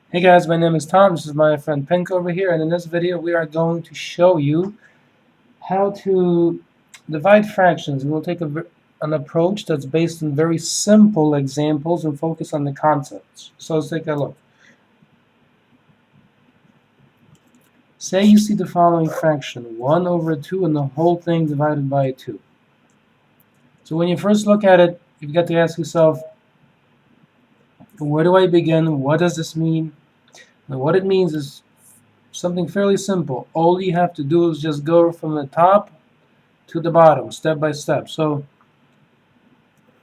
Hey guys, my name is Tom. This is my friend Pink over here, and in this video we are going to show you how to divide fractions. We'll take an approach that's based on very simple examples and focus on the concepts. So let's take a look. Say you see the following fraction, 1 over 2 and the whole thing divided by 2. So when you first look at it, you've got to ask yourself, where do I begin? What does this mean? Now what it means is something fairly simple. All you have to do is just go from the top to the bottom, step by step. So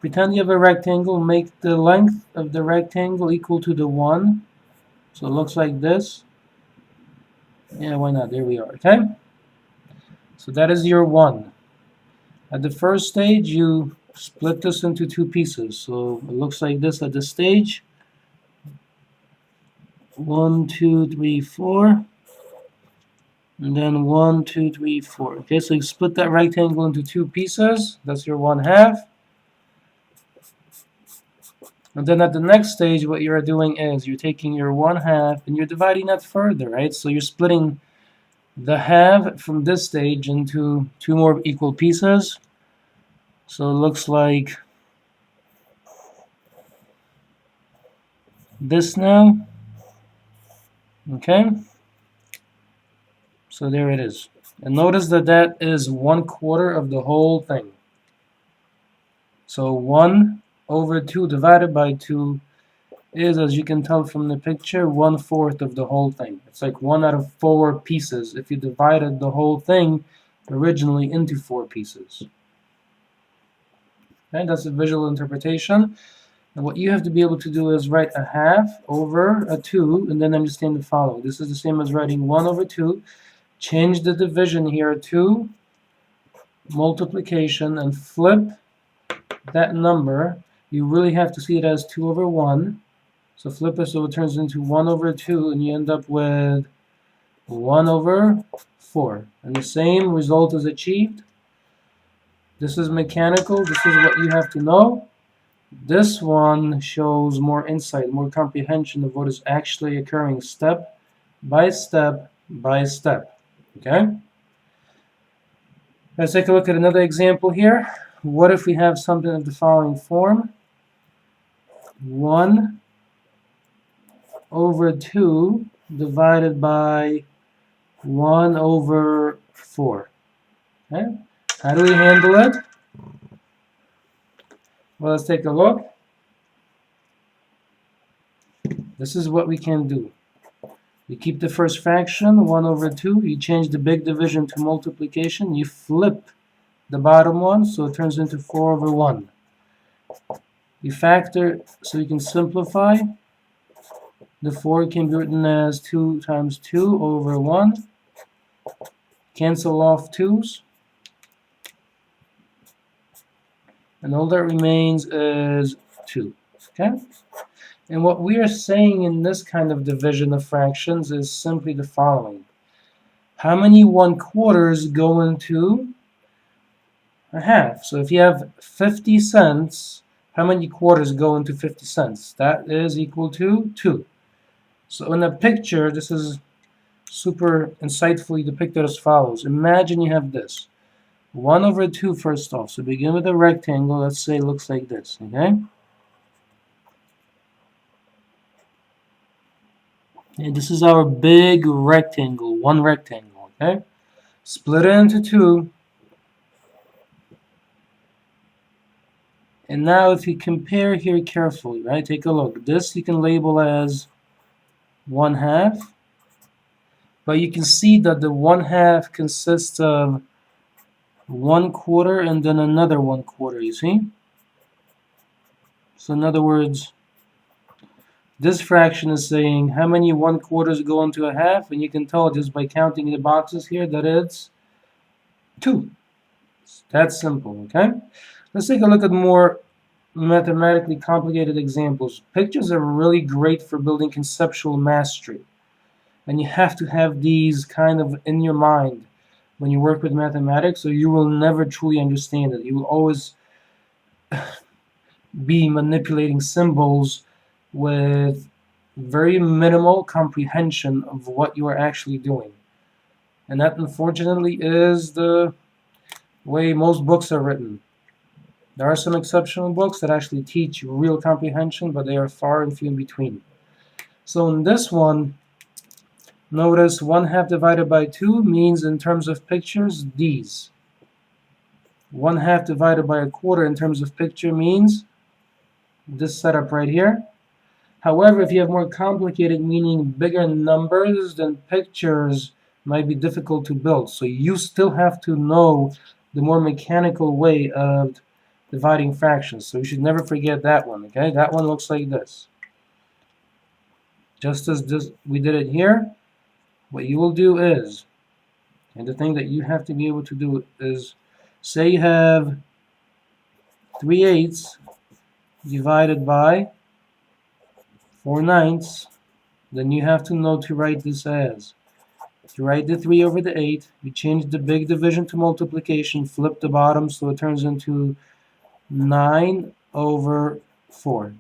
pretend you have a rectangle, make the length of the rectangle equal to the 1. So it looks like this. Yeah, why not? There we are, okay? So that is your 1. At the first stage, you split this into 2 pieces. So it looks like this at this stage. 1, 2, 3, 4. And then 1, 2, 3, 4. Okay, so you split that rectangle into 2 pieces. That's your 1/2. And then at the next stage, what you're doing is you're taking your 1/2 and you're dividing that further, right? So you're splitting the half from this stage into 2 more equal pieces. So it looks like this now. Okay? So there it is. And notice that that is 1/4 of the whole thing. So 1 over 2 divided by 2 is, as you can tell from the picture, 1/4 of the whole thing. It's like 1 out of 4 pieces if you divided the whole thing originally into 4 pieces. Okay, that's a visual interpretation. And what you have to be able to do is write a half over a 2 and then understand the following. This is the same as writing 1 over 2. Change the division here to multiplication and flip that number. You really have to see it as 2 over 1. So flip it so it turns into 1 over 2 and you end up with 1 over 4. And the same result is achieved. This is mechanical. This is what you have to know. This one shows more insight, more comprehension of what is actually occurring step by step by step. Okay? Let's take a look at another example here. What if we have something of the following form? 1 over 2 divided by 1 over 4. Okay? How do we handle it? Well, let's take a look. This is what we can do. You keep the first fraction, 1 over 2. You change the big division to multiplication. You flip the bottom one, so it turns into 4 over 1. You factor so you can simplify. The 4 can be written as 2 times 2 over 1. Cancel off 2's. And all that remains is 2. Okay? And what we are saying in this kind of division of fractions is simply the following. How many 1/4 go into a half? So if you have 50 cents, how many quarters go into 50 cents? That is equal to 2. So in a picture, this is super insightfully depicted as follows. Imagine you have this. 1 over 2 first off. So begin with a rectangle. Let's say it looks like this. Okay? And this is our big rectangle. One rectangle. Okay? Split it into 2. And now if you compare here carefully, right? Take a look. This you can label as 1/2. But you can see that the 1/2 consists of 1/4 and then another 1/4, you see? So in other words, this fraction is saying how many 1/4 go into a half, and you can tell just by counting the boxes here that it's 2. It's that simple, okay? Let's take a look at more mathematically complicated examples. Pictures are really great for building conceptual mastery. And you have to have these kind of in your mind when you work with mathematics, or you will never truly understand it. You will always be manipulating symbols with very minimal comprehension of what you are actually doing. And that, unfortunately, is the way most books are written. There are some exceptional books that actually teach real comprehension, but they are far and few in between. So in this one, notice 1/2 divided by 2 means, in terms of pictures, these. 1/2 divided by 1/4 in terms of picture means this setup right here. However, if you have more complicated, meaning bigger numbers, then pictures might be difficult to build. So you still have to know the more mechanical way of dividing fractions. So you should never forget that one, okay? That one looks like this. Just as this, we did it here, what you will do is, and the thing that you have to be able to do is, say you have 3/8 divided by 4/9, then you have to know to write this as. To write the 3 over the 8, we change the big division to multiplication, flip the bottom so it turns into 9 over 4.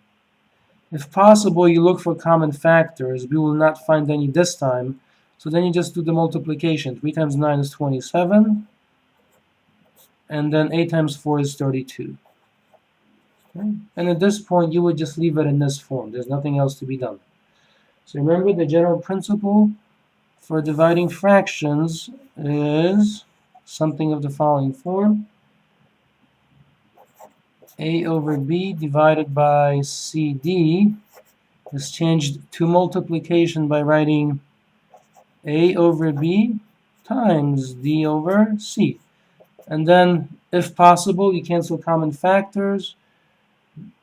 If possible, you look for common factors. We will not find any this time, so then you just do the multiplication. 3 times 9 is 27, and then 8 times 4 is 32. Okay? And at this point, you would just leave it in this form. There's nothing else to be done. So remember, the general principle for dividing fractions is something of the following form. A over B divided by CD is changed to multiplication by writing A over B times D over C. And then, if possible, you cancel common factors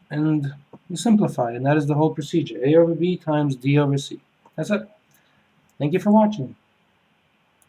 and you simplify. And that is the whole procedure. A over B times D over C. That's it. Thank you for watching.